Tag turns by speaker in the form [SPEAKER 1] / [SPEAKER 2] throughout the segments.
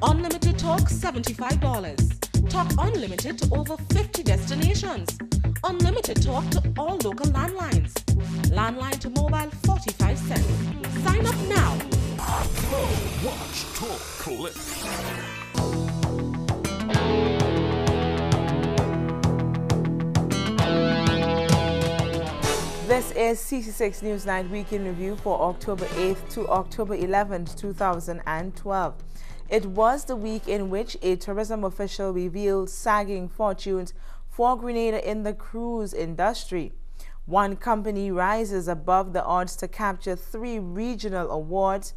[SPEAKER 1] Unlimited talk $75. Talk unlimited to over 50 destinations. Unlimited talk to all local landlines. Landline to mobile 45 cents. Sign up now.
[SPEAKER 2] Watch, talk, click.
[SPEAKER 3] This is CC6 Newsnight Weekend Review for October 8th to October 11th, 2012. It was the week in which a tourism official revealed sagging fortunes for Grenada in the cruise industry. One company rises above the odds to capture 3 regional awards,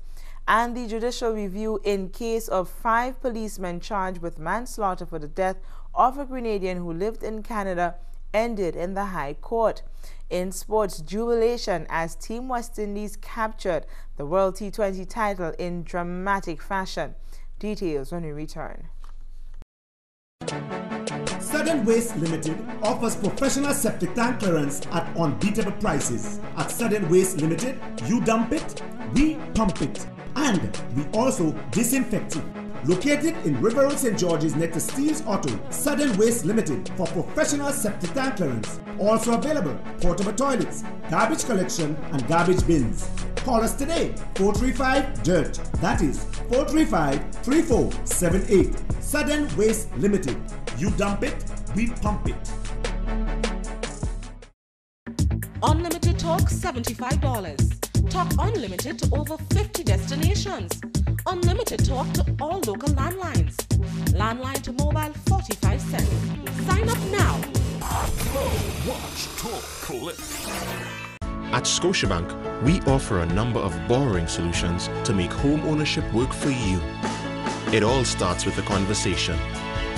[SPEAKER 3] and the judicial review in case of 5 policemen charged with manslaughter for the death of a Grenadian who lived in Canada ended in the High Court. In sports, jubilation as Team West Indies captured the World T20 title in dramatic fashion. Details when we return.
[SPEAKER 4] Sudden Waste Limited offers professional septic tank clearance at unbeatable prices. At Sudden Waste Limited, you dump it, we pump it, and we also disinfect it. Located in River Road, St. George's next to Steve's Auto, Sudden Waste Limited for professional septic tank clearance. Also available, portable toilets, garbage collection and garbage bins. Call us today, 435-DIRT. That is 435-3478. Sudden Waste Limited. You dump it, we pump it.
[SPEAKER 1] Unlimited talk $75. Talk unlimited to over 50 destinations. Unlimited talk to all local landlines. Landline to mobile 45 cents. Sign up now.
[SPEAKER 2] Watch, talk, click.
[SPEAKER 5] At Scotiabank, we offer a number of borrowing solutions to make home ownership work for you. It all starts with a conversation.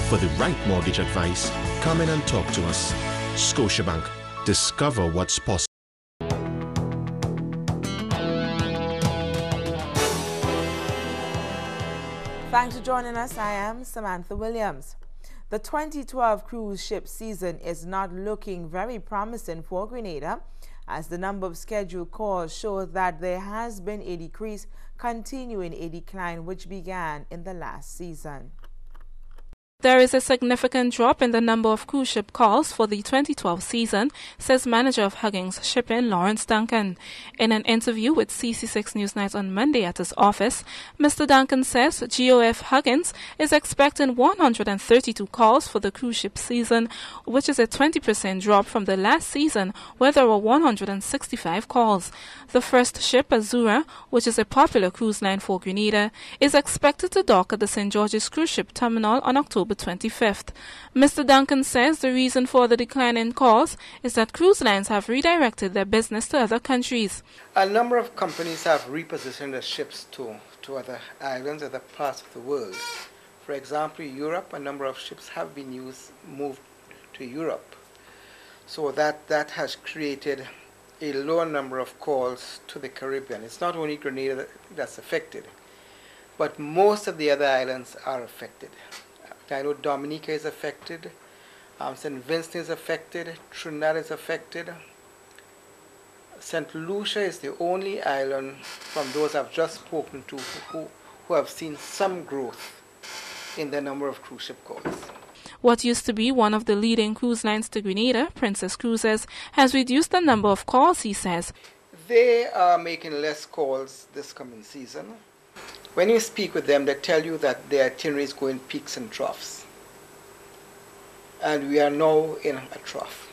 [SPEAKER 5] For the right mortgage advice, come in and talk to us. Scotiabank. Discover what's possible.
[SPEAKER 3] Thanks for joining us. I am Samantha Williams. The 2012 cruise ship season is not looking very promising for Grenada, as the number of scheduled calls show that there has been a decrease, continuing a decline which began in the last season.
[SPEAKER 6] There is a significant drop in the number of cruise ship calls for the 2012 season, says manager of Huggins Shipping, Lawrence Duncan. In an interview with CC6 Newsnight on Monday at his office, Mr. Duncan says GOF Huggins is expecting 132 calls for the cruise ship season, which is a 20% drop from the last season, where there were 165 calls. The first ship, Azura, which is a popular cruise line for Grenada, is expected to dock at the St. George's Cruise Ship Terminal on October 25th. Mr. Duncan says the reason for the decline in calls is that cruise lines have redirected their business to other countries.
[SPEAKER 7] A number of companies have repositioned their ships to other islands, other parts of the world. For example, Europe, a number of ships have been moved to Europe. So that has created a lower number of calls to the Caribbean. It's not only Grenada that's affected, but most of the other islands are affected. I know Dominica is affected, St. Vincent is affected, Trinidad is affected. St. Lucia is the only island from those I've just spoken to who have seen some growth in the number of cruise ship calls.
[SPEAKER 6] What used to be one of the leading cruise lines to Grenada, Princess Cruises, has reduced the number of calls, he says.
[SPEAKER 7] They are making less calls this coming season. When you speak with them, they tell you that their itineraries go in peaks and troughs. And we are now in a trough.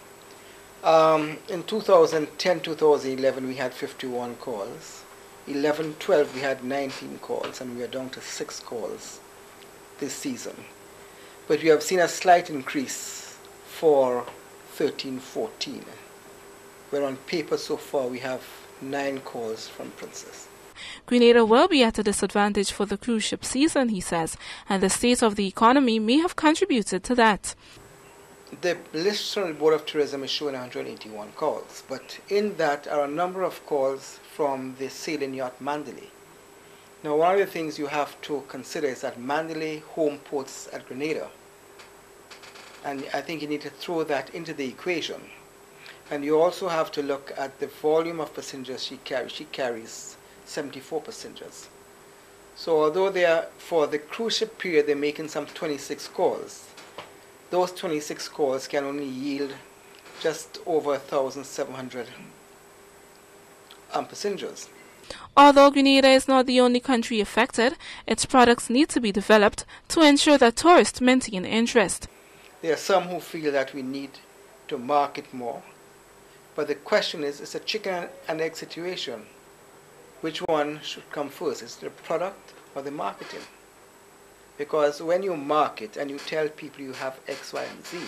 [SPEAKER 7] In 2010-2011, we had 51 calls. 11-12, we had 19 calls, and we are down to 6 calls this season. But we have seen a slight increase for 13-14, where on paper so far we have 9 calls from Princess.
[SPEAKER 6] Grenada will be at a disadvantage for the cruise ship season, he says, and the state of the economy may have contributed to that.
[SPEAKER 7] The list from the Board of Tourism is showing 181 calls, but in that are a number of calls from the sailing yacht Mandalay. Now, one of the things you have to consider is that Mandalay home ports at Grenada, and I think you need to throw that into the equation. And you also have to look at the volume of passengers she carries. She carries 74 passengers. So although for the cruise ship period, they're making some 26 calls. Those 26 calls can only yield just over 1,700 passengers.
[SPEAKER 6] Although Grenada is not the only country affected, its products need to be developed to ensure that tourists maintain interest.
[SPEAKER 7] There are some who feel that we need to market more. But the question is, it's a chicken and egg situation. Which one should come first? Is it the product or the marketing? Because when you market and you tell people you have X, Y, and Z,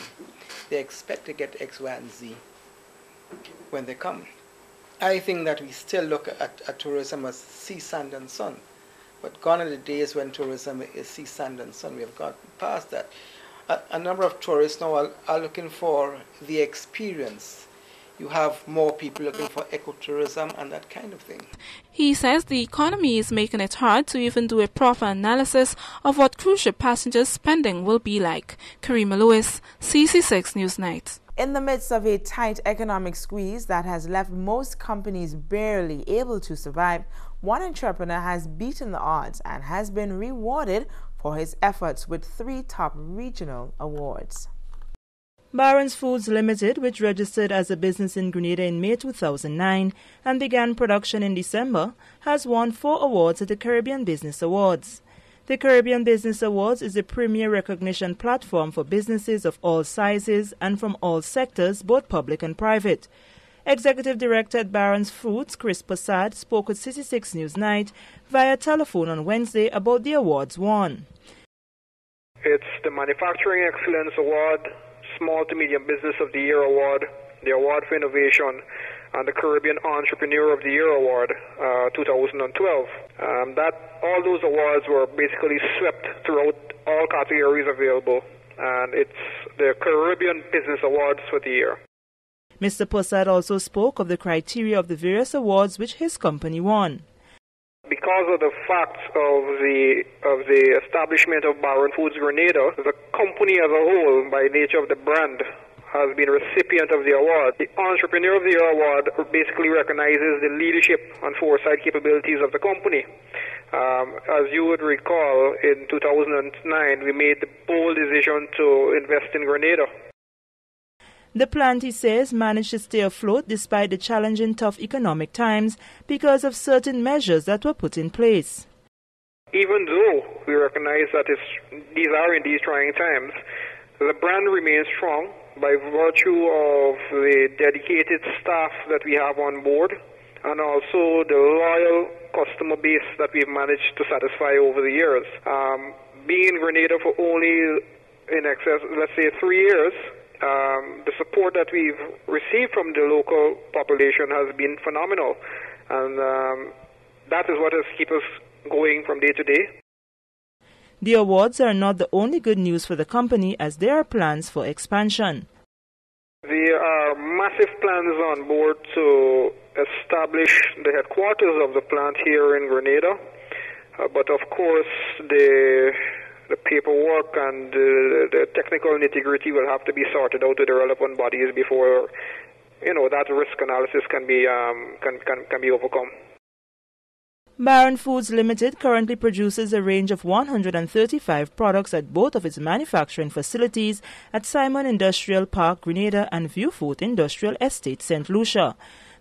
[SPEAKER 7] they expect to get X, Y, and Z when they come. I think that we still look at tourism as sea, sand, and sun. But gone are the days when tourism is sea, sand, and sun. We have gotten past that. A number of tourists now are looking for the experience. You have more people looking for ecotourism and that kind of thing.
[SPEAKER 6] He says the economy is making it hard to even do a proper analysis of what cruise ship passengers' spending will be like. Karima Lewis, CC6 Newsnight.
[SPEAKER 3] In the midst of a tight economic squeeze that has left most companies barely able to survive, one entrepreneur has beaten the odds and has been rewarded for his efforts with 3 top regional awards.
[SPEAKER 8] Barron's Foods Limited, which registered as a business in Grenada in May 2009 and began production in December, has won 4 awards at the Caribbean Business Awards. The Caribbean Business Awards is a premier recognition platform for businesses of all sizes and from all sectors, both public and private. Executive Director at Barron's Foods, Chris Posad, spoke with CC6 Newsnight via telephone on Wednesday about the awards won.
[SPEAKER 9] It's the Manufacturing Excellence Award, Small to Medium Business of the Year Award, the Award for Innovation, and the Caribbean Entrepreneur of the Year Award 2012. All those awards were basically swept throughout all categories available, and it's the Caribbean Business Awards for the year.
[SPEAKER 8] Mr. Posad also spoke of the criteria of the various awards which his company won.
[SPEAKER 9] Because of the facts of the establishment of Barron Foods Grenada, the company as a whole, by nature of the brand, has been a recipient of the award. The Entrepreneur of the Year Award basically recognizes the leadership and foresight capabilities of the company. As you would recall, in 2009, we made the bold decision to invest in Grenada.
[SPEAKER 8] The plant, he says, managed to stay afloat despite the challenging, tough economic times because of certain measures that were put in place.
[SPEAKER 9] Even though we recognize that these are indeed trying times, the brand remains strong by virtue of the dedicated staff that we have on board and also the loyal customer base that we've managed to satisfy over the years. Being in Grenada for only in excess, let's say, 3 years, the support that we've received from the local population has been phenomenal, and that is what has kept us going from day to day.
[SPEAKER 8] The awards are not the only good news for the company, as there are plans for expansion.
[SPEAKER 9] There are massive plans on board to establish the headquarters of the plant here in Grenada, but of course the paperwork and the technical nitty-gritty will have to be sorted out with the relevant bodies before that risk analysis can be overcome.
[SPEAKER 8] Barron Foods Limited currently produces a range of 135 products at both of its manufacturing facilities at Simon Industrial Park, Grenada, and Viewfort Industrial Estate, St. Lucia.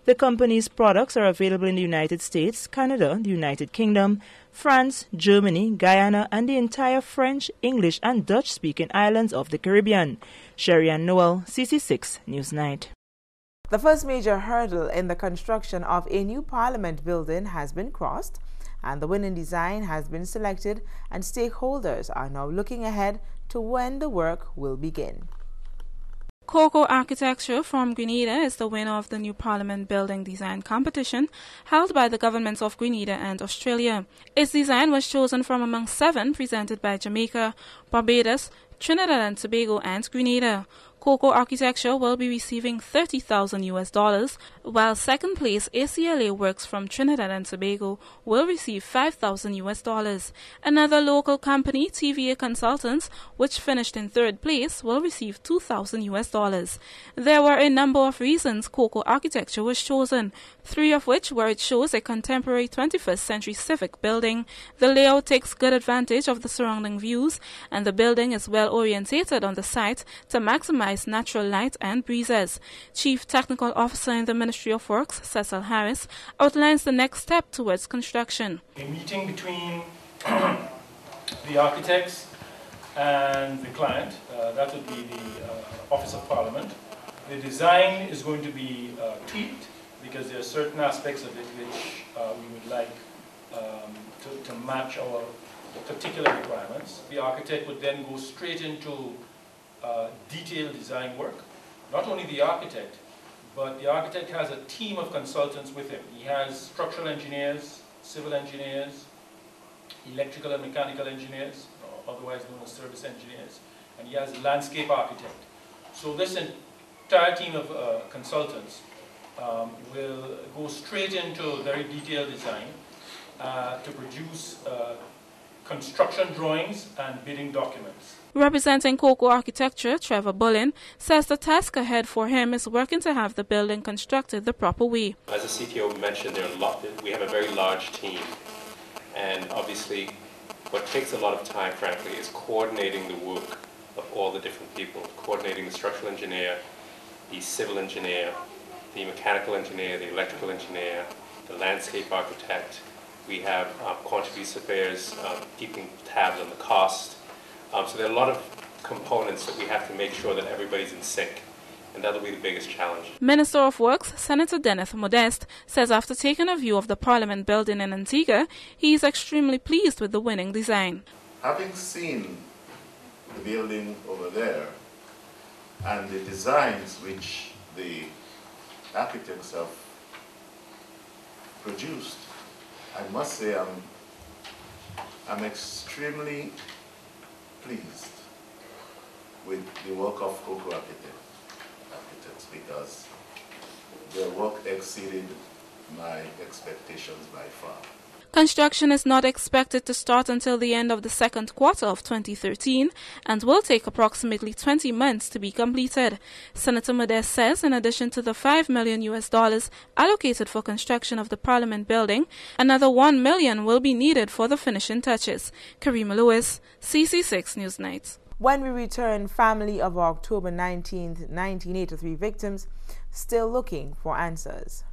[SPEAKER 8] The company's products are available in the United States, Canada, the United Kingdom, France, Germany, Guyana, and the entire French, English, and Dutch-speaking islands of the Caribbean. Sherry-Ann Noel, CC6 Newsnight.
[SPEAKER 3] The first major hurdle in the construction of a new Parliament building has been crossed, and the winning design has been selected, and stakeholders are now looking ahead to when the work will begin.
[SPEAKER 6] Coco Architecture from Grenada is the winner of the new Parliament Building Design Competition held by the governments of Grenada and Australia. Its design was chosen from among 7 presented by Jamaica, Barbados, Trinidad and Tobago and Grenada. Coco Architecture will be receiving $30,000, while second place ACLA Works from Trinidad and Tobago will receive $5,000. Another local company, TVA Consultants, which finished in third place, will receive $2,000. There were a number of reasons Coco Architecture was chosen, 3 of which were it shows a contemporary 21st century civic building, the layout takes good advantage of the surrounding views, and the building is well orientated on the site to maximize natural light and breezes. Chief Technical Officer in the Ministry of Works, Cecil Harris, outlines the next step towards construction.
[SPEAKER 10] A meeting between the architects and the client, that would be the Office of Parliament. The design is going to be tweaked because there are certain aspects of it which we would like to match our particular requirements. The architect would then go straight into detailed design work. Not only the architect, but the architect has a team of consultants with him. He has structural engineers, civil engineers, electrical and mechanical engineers, otherwise known as service engineers, and he has a landscape architect. So this entire team of consultants will go straight into very detailed design to produce construction drawings and bidding documents.
[SPEAKER 6] Representing Coco Architecture, Trevor Bullen, says the task ahead for him is working to have the building constructed the proper way.
[SPEAKER 11] As the CTO mentioned, we have a very large team, and obviously what takes a lot of time, frankly, is coordinating the work of all the different people, coordinating the structural engineer, the civil engineer, the mechanical engineer, the electrical engineer, the landscape architect. We have quantity surveyors keeping tabs on the cost. So there are a lot of components that we have to make sure that everybody's in sync, and that'll be the biggest challenge.
[SPEAKER 6] Minister of Works, Senator Dennis Modeste, says after taking a view of the Parliament building in Antigua, he is extremely pleased with the winning design.
[SPEAKER 12] Having seen the building over there and the designs which the architects have produced, I must say I'm extremely pleased with the work of Coco Architects because their work exceeded my expectations by far.
[SPEAKER 6] Construction is not expected to start until the end of the second quarter of 2013 and will take approximately 20 months to be completed. Senator Modeste says in addition to the $5 million allocated for construction of the Parliament building, another $1 million will be needed for the finishing touches. Karima Lewis, CC6 Newsnight.
[SPEAKER 3] When we return, family of October 19th, 1983 victims still looking for answers.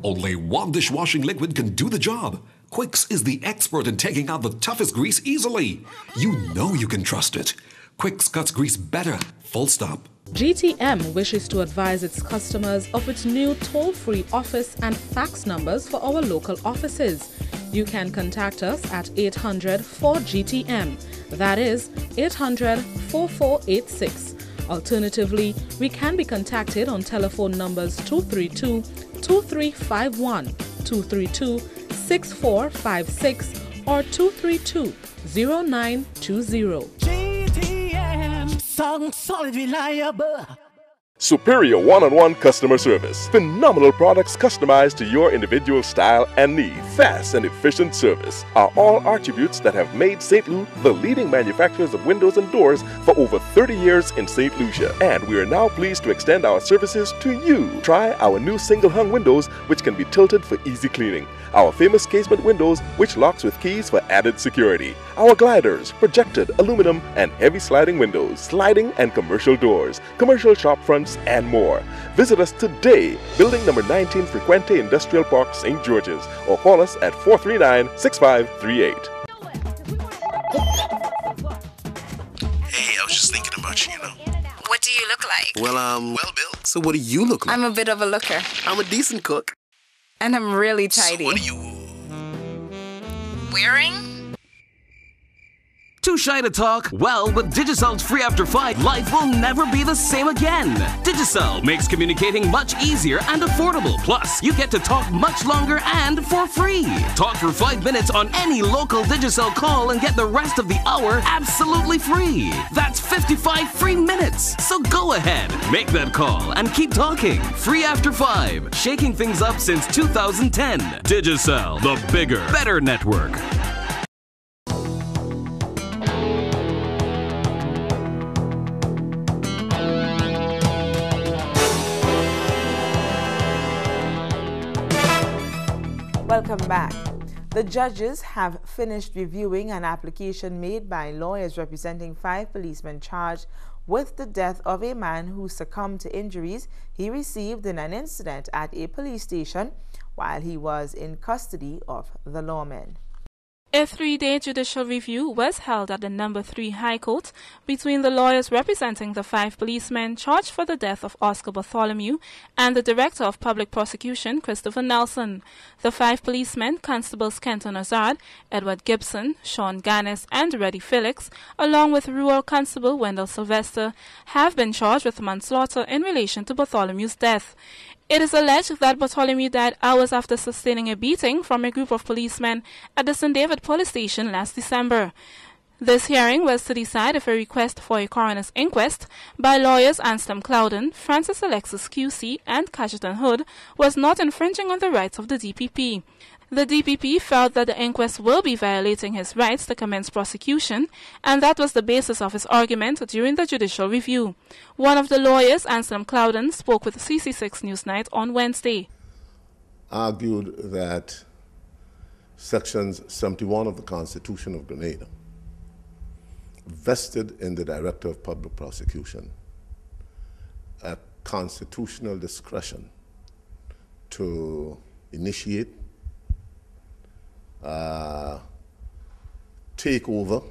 [SPEAKER 2] Only one dishwashing liquid can do the job. Quicks is the expert in taking out the toughest grease easily. You know you can trust it. Quicks cuts grease better, full stop.
[SPEAKER 1] GTM wishes to advise its customers of its new toll-free office and fax numbers for our local offices. You can contact us at 800-4GTM. That is 800-4486. Alternatively, we can be contacted on telephone numbers 232-2351, 232-6456, or 232-0920.
[SPEAKER 13] GTM, solid, reliable.
[SPEAKER 14] Superior one-on-one customer service. Phenomenal products customized to your individual style and need. Fast and efficient service are all attributes that have made St. Lou the leading manufacturers of windows and doors for over 30 years in St. Lucia. And we are now pleased to extend our services to you. Try our new single-hung windows, which can be tilted for easy cleaning. Our famous casement windows, which locks with keys for added security. Our gliders, projected aluminum and heavy sliding windows, sliding and commercial doors, commercial shop fronts, and more. Visit us today, building number 19 Frequente Industrial Park, St. George's, or call us at 439-6538.
[SPEAKER 5] Hey, I was just thinking about you,
[SPEAKER 15] What do you look like?
[SPEAKER 5] Well, Bill, so what do you look like?
[SPEAKER 15] I'm a bit of a looker.
[SPEAKER 5] I'm a decent cook.
[SPEAKER 15] And I'm really tidy.
[SPEAKER 5] So what are you
[SPEAKER 15] wearing?
[SPEAKER 16] Too shy to talk? Well, with Digicel's Free After 5, life will never be the same again. Digicel makes communicating much easier and affordable. Plus, you get to talk much longer and for free. Talk for 5 minutes on any local Digicel call and get the rest of the hour absolutely free. That's 55 free minutes. So go ahead, make that call and keep talking. Free After 5, shaking things up since 2010. Digicel, the bigger, better network.
[SPEAKER 3] Welcome back. The judges have finished reviewing an application made by lawyers representing 5 policemen charged with the death of a man who succumbed to injuries he received in an incident at a police station while he was in custody of the lawmen.
[SPEAKER 6] A 3-day judicial review was held at the No. 3 High Court between the lawyers representing the 5 policemen charged for the death of Oscar Bartholomew and the Director of Public Prosecution, Christopher Nelson. The 5 policemen, Constables Kenton Azard, Edward Gibson, Sean Gannis, and Reddy Felix, along with Rural Constable Wendell Sylvester, have been charged with manslaughter in relation to Bartholomew's death. It is alleged that Bartholomew died hours after sustaining a beating from a group of policemen at the St. David Police Station last December. This hearing was to decide if a request for a coroner's inquest by lawyers Anselm Clouden, Francis Alexis QC, and Cajetan Hood was not infringing on the rights of the DPP. The DPP felt that the inquest will be violating his rights to commence prosecution, and that was the basis of his argument during the judicial review. One of the lawyers, Anselm Clouden, spoke with CC6 Newsnight on Wednesday.
[SPEAKER 12] Argued that Sections 71 of the Constitution of Grenada vested in the Director of Public Prosecution a constitutional discretion to initiate, take over,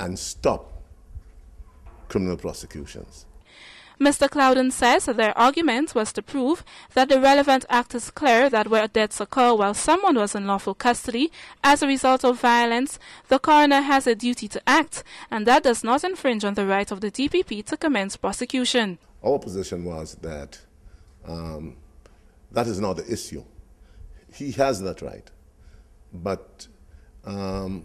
[SPEAKER 12] and stop criminal prosecutions.
[SPEAKER 6] Mr. Clouden says that their argument was to prove that the relevant act is clear that where deaths occur while someone was in lawful custody as a result of violence, the coroner has a duty to act, and that does not infringe on the right of the DPP to commence prosecution.
[SPEAKER 12] Our position was that that is not the issue. He has that right. But the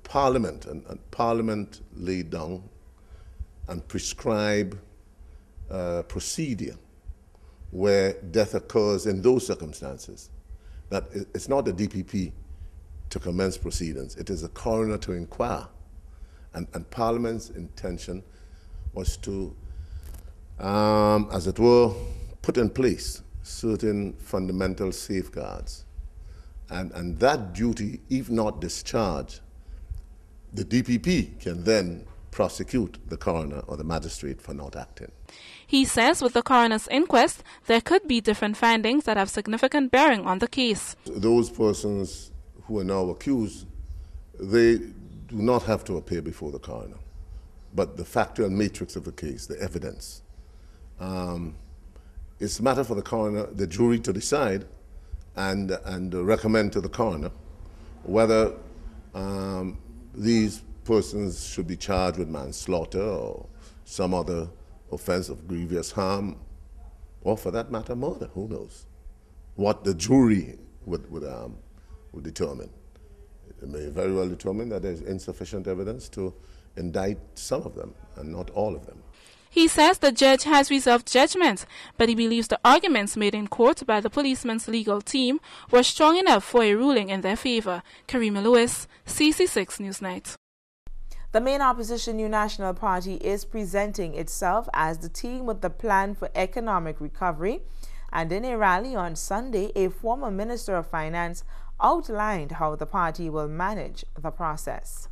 [SPEAKER 12] Parliament and Parliament laid down and prescribe procedure where death occurs in those circumstances. That it's not the DPP to commence proceedings, it is the coroner to inquire. And Parliament's intention was to, as it were, put in place certain fundamental safeguards. And that duty, if not discharged, the DPP can then prosecute the coroner or the magistrate for not acting.
[SPEAKER 6] He says with the coroner's inquest, there could be different findings that have significant bearing on the case.
[SPEAKER 12] Those persons who are now accused, they do not have to appear before the coroner. But the factual matrix of the case, the evidence, it's a matter for the coroner, the jury to decide and recommend to the coroner whether these persons should be charged with manslaughter or some other offense of grievous harm, or for that matter, murder. Who knows what the jury would determine. It may very well determine that there's insufficient evidence to indict some of them and not all of them.
[SPEAKER 6] He says the judge has reserved judgment, but he believes the arguments made in court by the policeman's legal team were strong enough for a ruling in their favor. Karima Lewis, CC6 Newsnight.
[SPEAKER 3] The main opposition New National Party is presenting itself as the team with the plan for economic recovery, and in a rally on Sunday, a former Minister of Finance outlined how the party will manage the process.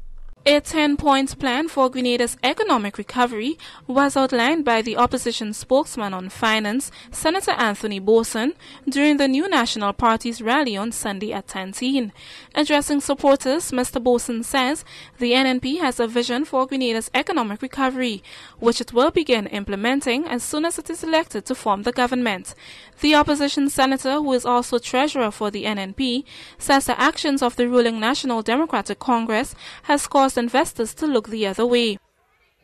[SPEAKER 6] A 10-point plan for Grenada's economic recovery was outlined by the opposition spokesman on finance, Senator Anthony Boson, during the New National Party's rally on Sunday at 10:10. Addressing supporters, Mr. Boson says the NNP has a vision for Grenada's economic recovery, which it will begin implementing as soon as it is elected to form the government. The opposition senator, who is also treasurer for the NNP, says the actions of the ruling National Democratic Congress has caused investors to look the other way.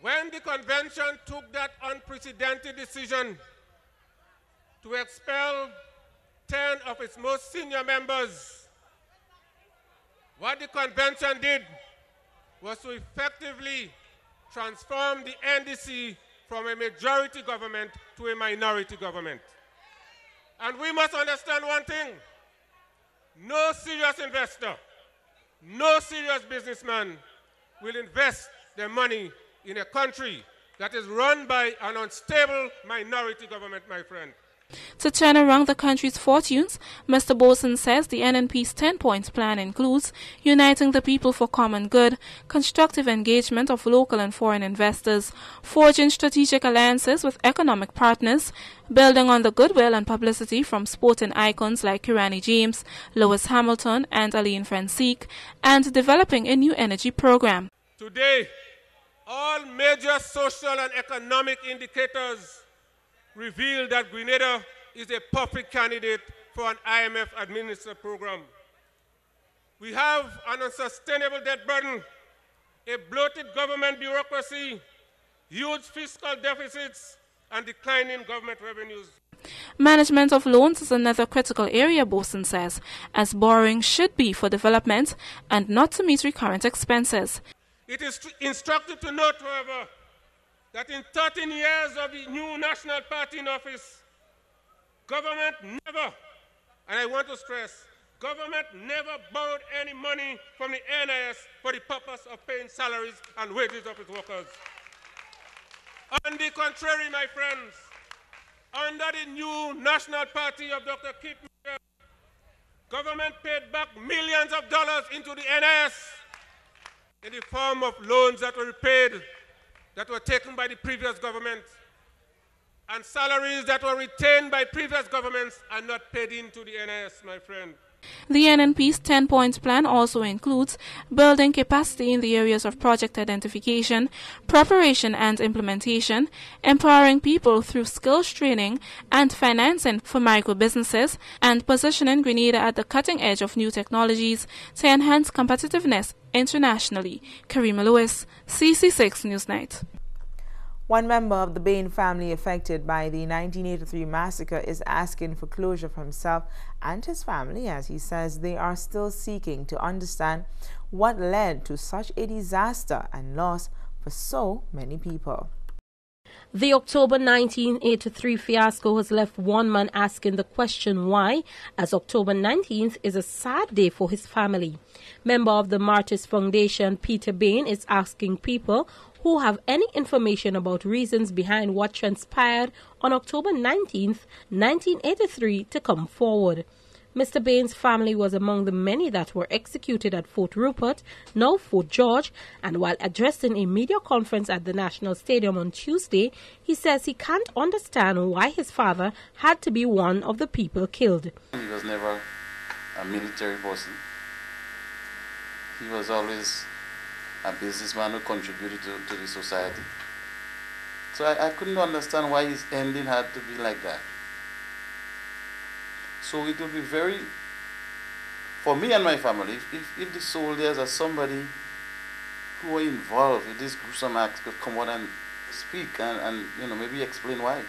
[SPEAKER 17] When the convention took that unprecedented decision to expel 10 of its most senior members, what the convention did was to effectively transform the NDC from a majority government to a minority government. And we must understand one thing: no serious investor, no serious businessman will invest their money in a country that is run by an unstable minority government, my friend.
[SPEAKER 6] To turn around the country's fortunes, Mr. Boson says the NNP's 10-point plan includes uniting the people for common good, constructive engagement of local and foreign investors, forging strategic alliances with economic partners, building on the goodwill and publicity from sporting icons like Kirani James, Lewis Hamilton and Aline Francisque, and developing a new energy program.
[SPEAKER 17] Today, all major social and economic indicators reveal that Grenada is a perfect candidate for an IMF-administered program. We have an unsustainable debt burden, a bloated government bureaucracy, huge fiscal deficits, and declining government revenues.
[SPEAKER 6] Management of loans is another critical area, Boson says, as borrowing should be for development and not to meet recurrent expenses.
[SPEAKER 17] It is instructive to note, however, that in 13 years of the new National Party in office, government never, and I want to stress, government never borrowed any money from the NIS for the purpose of paying salaries and wages of its workers. On the contrary, my friends, under the new National Party of Dr. Keith Mitchell, government paid back millions of dollars into the NIS in the form of loans that were repaid, that were taken by the previous government, and salaries that were retained by previous governments are not paid into the NIS, my friend.
[SPEAKER 6] The NNP's 10-point plan also includes building capacity in the areas of project identification, preparation and implementation, empowering people through skills training and financing for micro-businesses, and positioning Grenada at the cutting edge of new technologies to enhance competitiveness internationally. Karima Lewis, CC6 Newsnight.
[SPEAKER 3] One member of the Bain family affected by the 1983 massacre is asking for closure for himself and his family, as he says they are still seeking to understand what led to such a disaster and loss for so many people.
[SPEAKER 18] The October 1983 fiasco has left one man asking the question why, as October 19th is a sad day for his family. Member of the Martyrs Foundation, Peter Bain, is asking people who have any information about reasons behind what transpired on October 19th, 1983 to come forward. Mr. Bain's family was among the many that were executed at Fort Rupert, now Fort George, and while addressing a media conference at the National Stadium on Tuesday, he says he can't understand why his father had to be one of the people killed.
[SPEAKER 19] He was never a military person. He was always a businessman who contributed to the society. So I couldn't understand why his ending had to be like that. So it would be very, for me and my family, if the soldiers or somebody who were involved with this gruesome act could come out and speak and maybe explain why.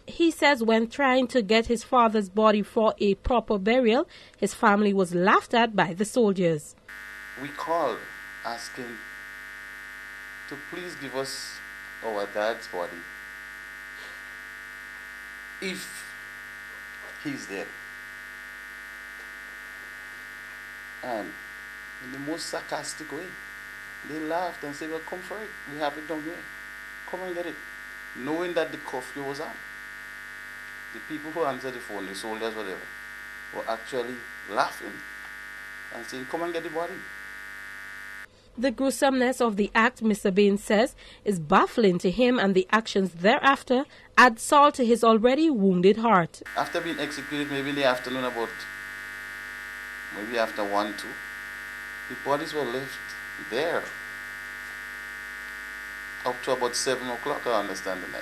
[SPEAKER 18] He says when trying to get his father's body for a proper burial, his family was laughed at by the soldiers.
[SPEAKER 19] We called asking to please give us our dad's body if he's dead. And in the most sarcastic way, they laughed and said, well, come for it. We have it down here. Come and get it. Knowing that the curfew was on. The people who answered the phone, the soldiers, whatever, were actually laughing and saying, come and get the body.
[SPEAKER 18] The gruesomeness of the act, Mr. Bain says, is baffling to him, and the actions thereafter add salt to his already wounded heart.
[SPEAKER 19] After being executed, maybe in the afternoon maybe after 1, 2, the bodies were left there up to about 7 o'clock, I understand, the night.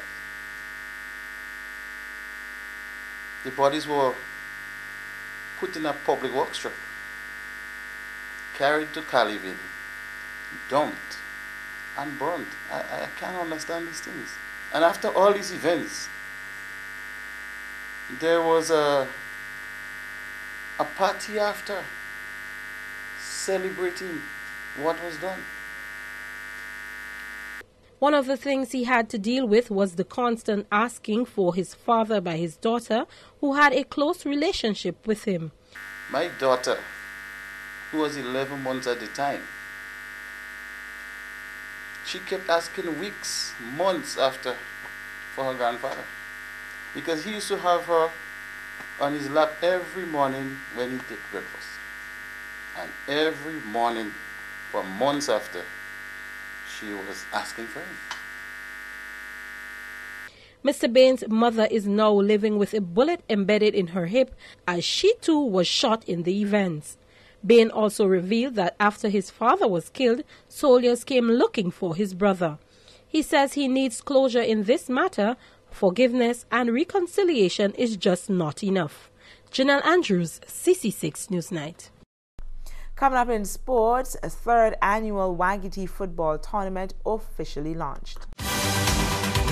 [SPEAKER 19] The bodies were put in a public works truck, carried to Calivin, dumped, and burnt. I can't understand these things. And after all these events, there was a party after, celebrating what was done.
[SPEAKER 18] One of the things he had to deal with was the constant asking for his father by his daughter, who had a close relationship with him.
[SPEAKER 19] My daughter, who was 11 months at the time, she kept asking weeks, months after for her grandfather, because he used to have her on his lap every morning when he took breakfast. And every morning for months after, she was asking for him.
[SPEAKER 18] Mr. Bain's mother is now living with a bullet embedded in her hip, as she too was shot in the events. Bain also revealed that after his father was killed, soldiers came looking for his brother. He says he needs closure in this matter. Forgiveness and reconciliation is just not enough. Janelle Andrews, CC6 Newsnight.
[SPEAKER 3] Coming up in sports, a third annual Wagiti football tournament officially launched.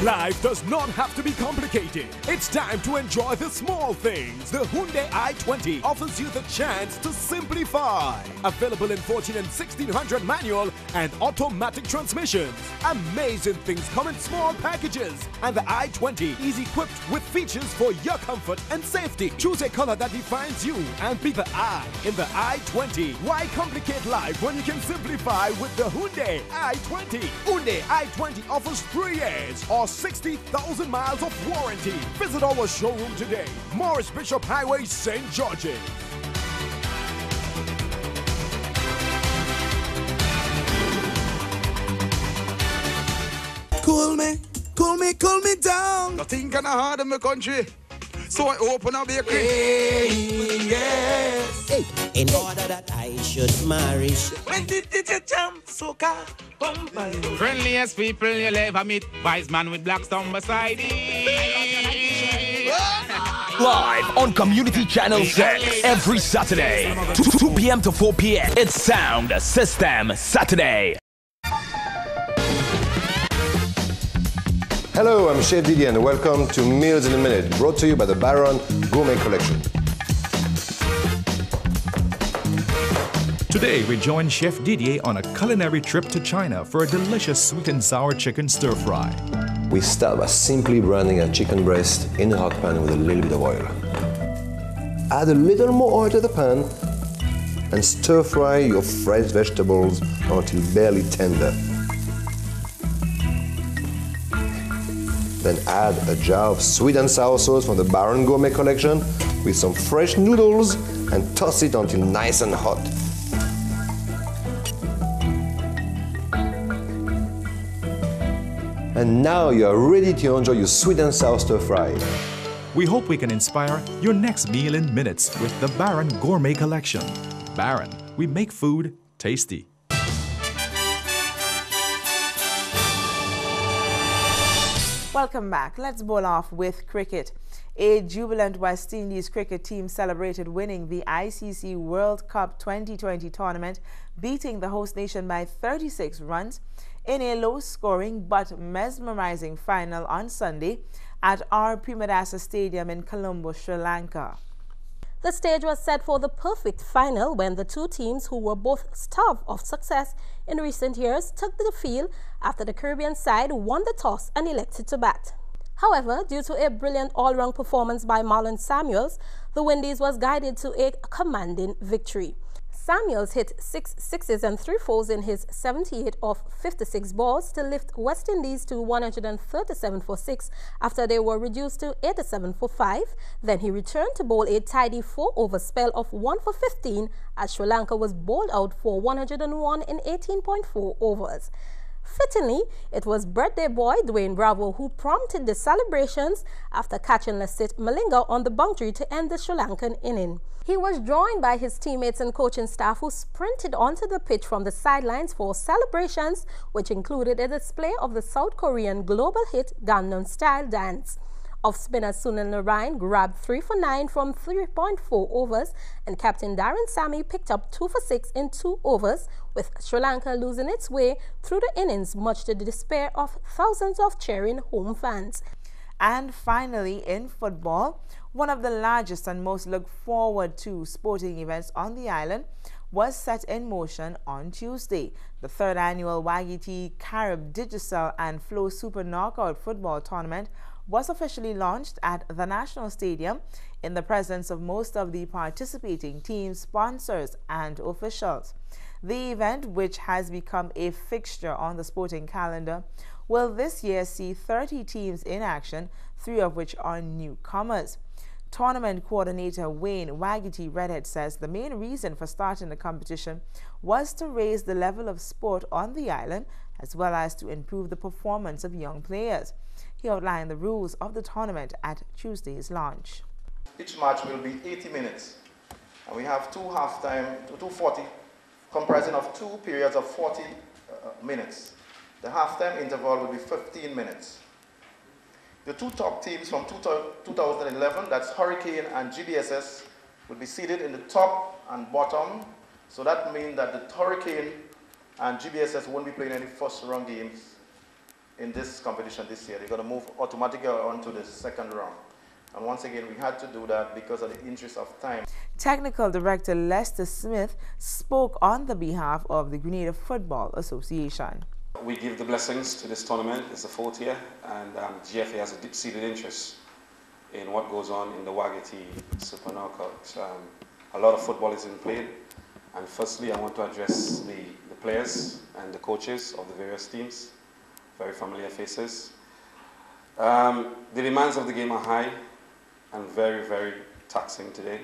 [SPEAKER 20] Life does not have to be complicated. It's time to enjoy the small things. The Hyundai i20 offers you the chance to simplify. Available in 14 and 1600 manual and automatic transmissions. Amazing things come in small packages. And the i20 is equipped with features for your comfort and safety. Choose a color that defines you and be the I in the i20. Why complicate life when you can simplify with the Hyundai i20? Hyundai i20 offers 3 years or 60,000 miles of warranty. Visit our showroom today, Morris Bishop Highway, St. George's.
[SPEAKER 21] Cool me down. Nothing can hard in my country. So I open a bakery. Hey, yes.
[SPEAKER 22] Hey, in order that I should marry.
[SPEAKER 21] When did you jump, soca? Friendliest people you'll ever meet. Wise man with black stone beside him.
[SPEAKER 23] Live on Community Channel 6 every Saturday, 2 p.m. to 4 p.m. It's Sound System Saturday.
[SPEAKER 24] Hello, I'm Chef Didier and welcome to Meals in a Minute, brought to you by the Baron Gourmet Collection.
[SPEAKER 25] Today we join Chef Didier on a culinary trip to China for a delicious sweet and sour chicken stir fry.
[SPEAKER 24] We start by simply browning a chicken breast in a hot pan with a little bit of oil. Add a little more oil to the pan and stir fry your fresh vegetables until barely tender. Then add a jar of sweet and sour sauce from the Baron Gourmet Collection with some fresh noodles and toss it until nice and hot. And now you are ready to enjoy your sweet and sour stir fry.
[SPEAKER 25] We hope we can inspire your next meal in minutes with the Baron Gourmet Collection. Baron, we make food tasty.
[SPEAKER 3] Welcome back. Let's bowl off with cricket. A jubilant West Indies cricket team celebrated winning the ICC World Cup 2020 tournament, beating the host nation by 36 runs in a low-scoring but mesmerizing final on Sunday at R. Premadasa Stadium in Colombo, Sri Lanka.
[SPEAKER 18] The stage was set for the perfect final when the two teams, who were both starved of success in recent years, took the field after the Caribbean side won the toss and elected to bat. However, due to a brilliant all-round performance by Marlon Samuels, the Windies was guided to a commanding victory. Samuels hit 6 sixes and 3 fours in his 78 of 56 balls to lift West Indies to 137 for 6 after they were reduced to 87 for 5. Then he returned to bowl a tidy 4-over spell of 1 for 15 as Sri Lanka was bowled out for 101 in 18.4 overs. Fittingly, it was birthday boy Dwayne Bravo who prompted the celebrations after catching Lasith Malinga on the boundary to end the Sri Lankan inning. He was joined by his teammates and coaching staff who sprinted onto the pitch from the sidelines for celebrations, which included a display of the South Korean global hit Gangnam Style dance. Off-spinner Sunil Narayan grabbed 3 for 9 from 3.4 overs, and captain Darren Sammy picked up 2 for 6 in 2 overs, with Sri Lanka losing its way through the innings, much to the despair of thousands of cheering home fans.
[SPEAKER 3] And finally, in football, one of the largest and most looked forward to sporting events on the island was set in motion on Tuesday. The third annual WAGT Carib Digicel and Flow Super Knockout Football Tournament was officially launched at the National Stadium in the presence of most of the participating teams, sponsors, and officials. The event, which has become a fixture on the sporting calendar, will this year see 30 teams in action, 3 of which are newcomers. Tournament coordinator Wayne Wagity Redhead says the main reason for starting the competition was to raise the level of sport on the island as well as to improve the performance of young players. He outlined the rules of the tournament at Tuesday's launch.
[SPEAKER 4] Each match will be 80 minutes, and we have 2 40, comprising of 2 periods of 40 minutes. The halftime interval will be 15 minutes. The 2 top teams from 2011, that's Hurricane and GBSS, will be seated in the top and bottom. So that means that the Hurricane and GBSS won't be playing any first round games in this competition this year. They're going to move automatically on to the second round. And once again, we had to do that because of the interest of time.
[SPEAKER 3] Technical Director Lester Smith spoke on the behalf of the Grenada Football Association.
[SPEAKER 7] We give the blessings to this tournament. It's the 4th year, and GFA has a deep-seated interest in what goes on in the WAGT Super Knockout. A lot of football is being played, and firstly, I want to address the players and the coaches of the various teams, very familiar faces. The demands of the game are high and very, very taxing today.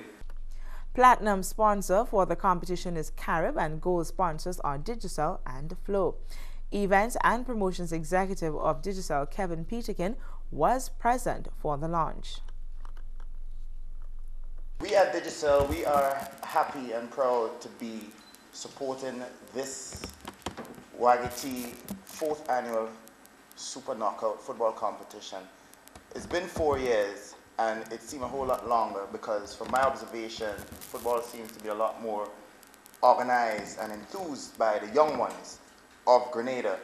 [SPEAKER 3] Platinum sponsor for the competition is Carib, and gold sponsors are Digicel and Flow. Events and Promotions Executive of Digicel, Kevin Peterkin, was present for the launch.
[SPEAKER 8] We at Digicel, we are happy and proud to be supporting this WAGT 4th annual Super Knockout football competition. It's been 4 years, and it seemed a whole lot longer because from my observation, football seems to be a lot more organized and enthused by the young ones of Grenada.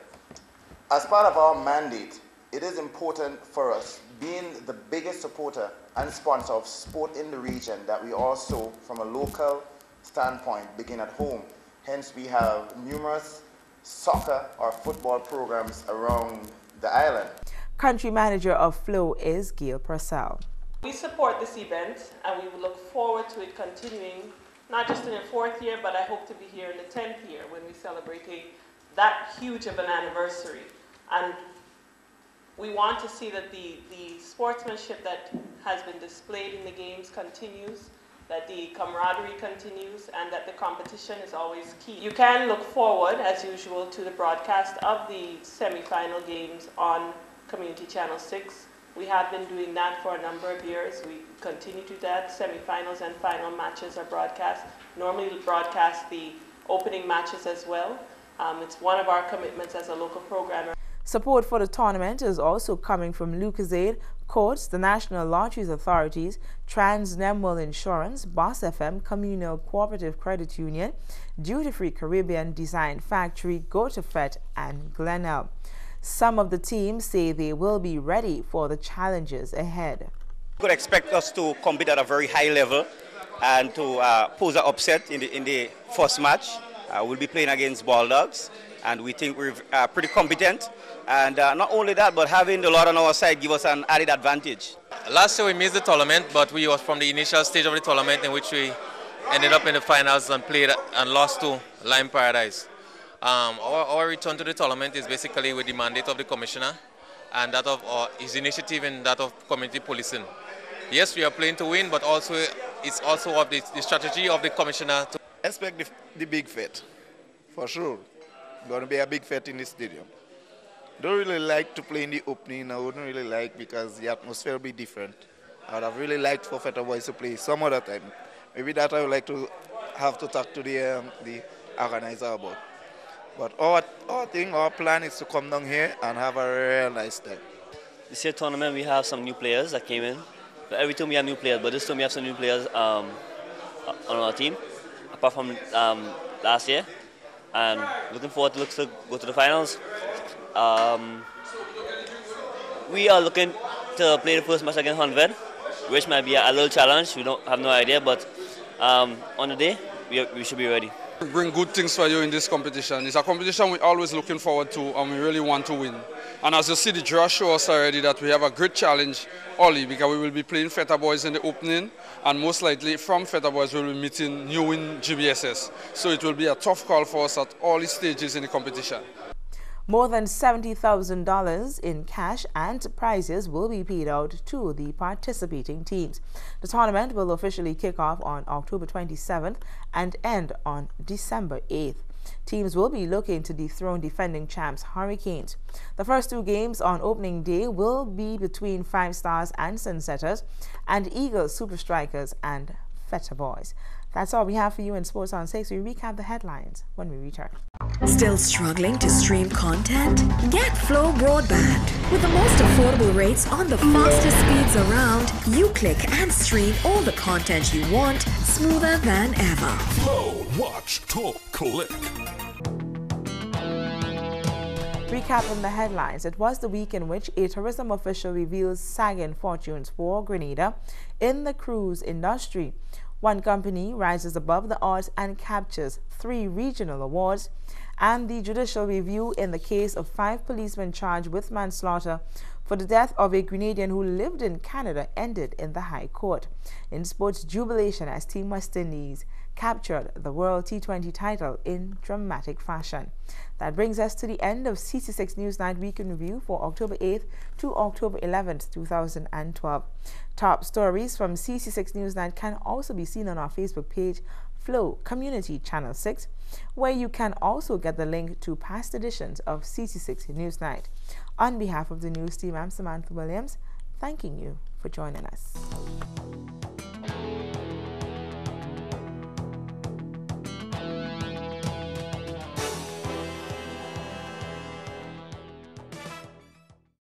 [SPEAKER 8] As part of our mandate, it is important for us, being the biggest supporter and sponsor of sport in the region, that we also, from a local standpoint, begin at home. Hence, we have numerous soccer or football programs around the island.
[SPEAKER 3] Country manager of Flow is Gail Purcell.
[SPEAKER 9] We support this event, and we will look forward to it continuing, not just in the 4th year, but I hope to be here in the 10th year when we celebrate that huge of an anniversary. And we want to see that the sportsmanship that has been displayed in the games continues, that the camaraderie continues, and that the competition is always key. You can look forward, as usual, to the broadcast of the semi-final games on Community Channel 6. We have been doing that for a number of years. We continue to do that. Semi-finals and final matches are broadcast. Normally we broadcast the opening matches as well. It's one of our commitments as a local programmer.
[SPEAKER 3] Support for the tournament is also coming from Lucasade, Courts, the National Lotteries Authorities, Trans Nemwell Insurance, Boss FM, Communal Cooperative Credit Union, Duty Free Caribbean Design Factory, Go to Fet, and Glenelg. Some of the teams say they will be ready for the challenges ahead.
[SPEAKER 10] You could expect us to compete at a very high level and to pose an upset in the first match. We'll be playing against Bulldogs, and we think we're pretty competent. And not only that, but having the Lord on our side give us an added advantage.
[SPEAKER 26] Last year we missed the tournament, but we were from the initial stage of the tournament in which we
[SPEAKER 1] ended up in the finals and played and lost to Lime Paradise. Our return to the tournament is basically with the mandate of the commissioner and that of his initiative and that of community policing. Yes, we are playing to win, but also it's also of the strategy of the commissioner to
[SPEAKER 2] expect the big fight, for sure. Going to be a big fight in the stadium. Don't really like to play in the opening. I wouldn't really like because the atmosphere will be different. I would have really liked for Feta Boys to play some other time. Maybe that I would like to have to talk to the organizer about. But our plan is to come down here and have a real nice time.
[SPEAKER 11] This year tournament we have some new players that came in. But every time we have new players, but this time we have some new players on our team, apart from last year. And looking forward to go to the finals. We are looking to play the first match against 100, which might be a little challenge. We don't have no idea, but on the day, we should be ready.
[SPEAKER 13] Bring good things for you in this competition. It's a competition we're always looking forward to and we really want to win. And as you see, the draw shows us already that we have a great challenge early because we will be playing Feta Boys in the opening and most likely from Feta Boys we will be meeting New Win GBSS. So it will be a tough call for us at all stages in the competition.
[SPEAKER 3] More than $70,000 in cash and prizes will be paid out to the participating teams. The tournament will officially kick off on October 27th and end on December 8th. Teams will be looking to dethrone defending champs Hurricanes. The first two games on opening day will be between Five Stars and Sunsetters and Eagles Super Strikers and Feta Boys. That's all we have for you in Sports on 6. We recap the headlines when we return.
[SPEAKER 14] Still struggling to stream content? Get Flow Broadband. With the most affordable rates on the fastest speeds around, you click and stream all the content you want smoother than ever.
[SPEAKER 20] Flow, watch, talk, click.
[SPEAKER 3] Recapping the headlines, it was the week in which a tourism official reveals sagging fortunes for Grenada in the cruise industry. One company rises above the odds and captures 3 regional awards, and the judicial review in the case of 5 policemen charged with manslaughter for the death of a Grenadian who lived in Canada ended in the High Court. In sports, jubilation as Team West Indies captured the World T20 title in dramatic fashion. That brings us to the end of CC6 Newsnight Week in Review for October 8th to October 11th, 2012. Top stories from CC6 Newsnight can also be seen on our Facebook page, Flow Community Channel 6, where you can also get the link to past editions of CC6 Newsnight. On behalf of the news team, I'm Samantha Williams, thanking you for joining us.